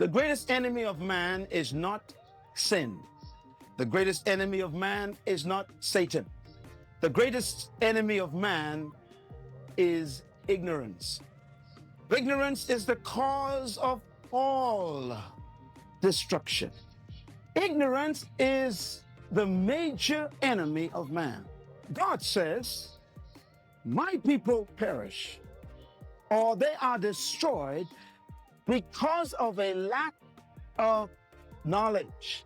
The greatest enemy of man is not sin. The greatest enemy of man is not Satan. The greatest enemy of man is ignorance. Ignorance is the cause of all destruction. Ignorance is the major enemy of man. God says, my people perish, or they are destroyed because of a lack of knowledge.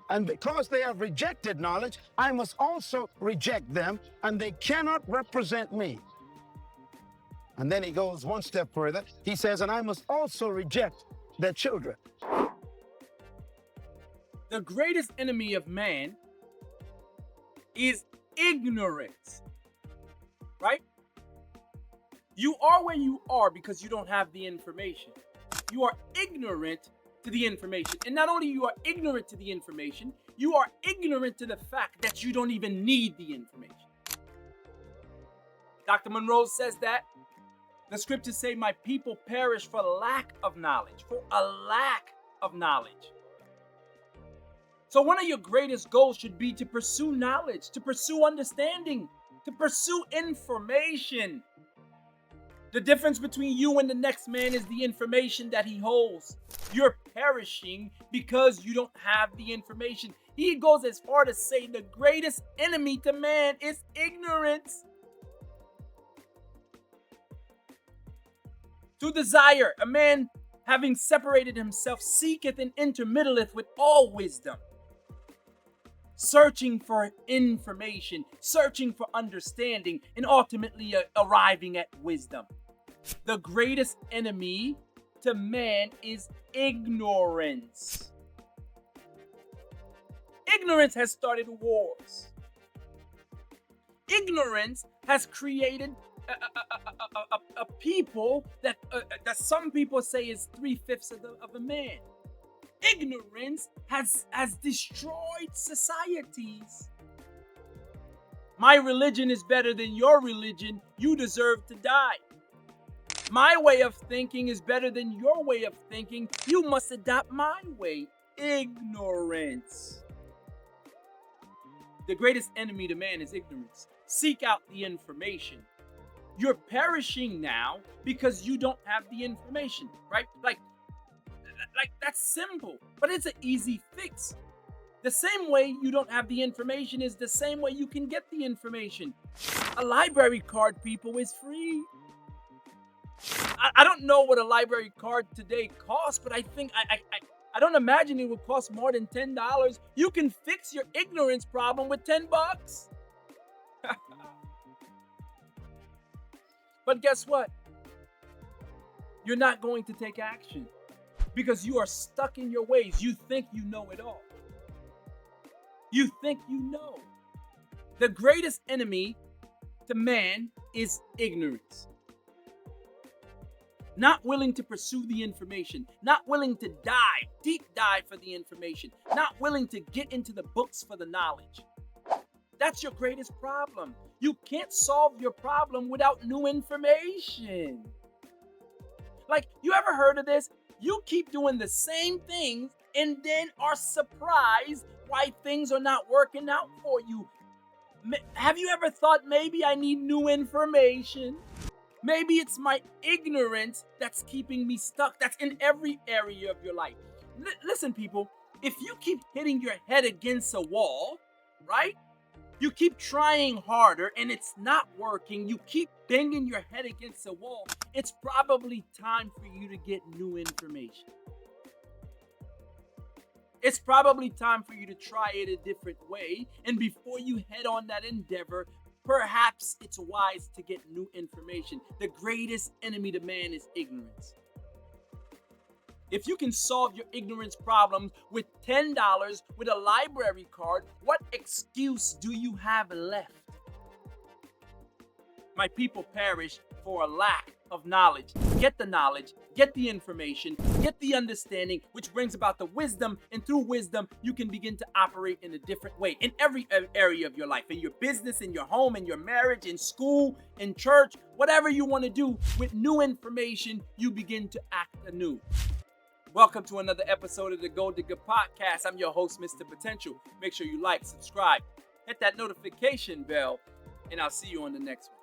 And because they have rejected knowledge, I must also reject them, and they cannot represent me. And then he goes one step further. He says, and I must also reject their children. The greatest enemy of man is ignorance, right? You are where you are because you don't have the information. You are ignorant to the information. And not only you are ignorant to the information, you are ignorant to the fact that you don't even need the information. Dr. Munroe says that the scriptures say, my people perish for lack of knowledge, for a lack of knowledge. So one of your greatest goals should be to pursue knowledge, to pursue understanding, to pursue information. The difference between you and the next man is the information that he holds. You're perishing because you don't have the information. He goes as far to say the greatest enemy to man is ignorance. To desire, a man having separated himself seeketh and intermiddleth with all wisdom. Searching for information, searching for understanding, and ultimately arriving at wisdom. The greatest enemy to man is ignorance. Ignorance has started wars. Ignorance has created a people that some people say is 3/5 of a man. Ignorance has destroyed societies. My religion is better than your religion. You deserve to die. My way of thinking is better than your way of thinking. You must adopt my way. Ignorance. The greatest enemy to man is ignorance. Seek out the information. You're perishing now because you don't have the information, right? Like that's simple, but it's an easy fix. The same way you don't have the information is the same way you can get the information. A library card, people, is free. I don't know what a library card today costs, but I think I don't imagine it would cost more than $10. You can fix your ignorance problem with $10. But guess what? You're not going to take action because you are stuck in your ways. You think you know it all. You think you know. The greatest enemy to man is ignorance. Not willing to pursue the information, not willing to dive, deep dive for the information, not willing to get into the books for the knowledge. That's your greatest problem. You can't solve your problem without new information. Like, you ever heard of this? You keep doing the same things and then are surprised why things are not working out for you. Have you ever thought maybe I need new information? Maybe it's my ignorance that's keeping me stuck. That's in every area of your life. Listen, people, if you keep hitting your head against a wall, right? You keep trying harder and it's not working. You keep banging your head against the wall. It's probably time for you to get new information. It's probably time for you to try it a different way. And before you head on that endeavor, perhaps it's wise to get new information. The greatest enemy to man is ignorance. If you can solve your ignorance problems with $10 with a library card, what excuse do you have left? My people perish for a lack of knowledge. Get the knowledge, get the information, get the understanding, which brings about the wisdom, and through wisdom, you can begin to operate in a different way in every area of your life, in your business, in your home, in your marriage, in school, in church, whatever you want to do. With new information, you begin to act anew. Welcome to another episode of the Gold Digger Podcast. I'm your host, Mr. Potential. Make sure you like, subscribe, hit that notification bell, and I'll see you on the next one.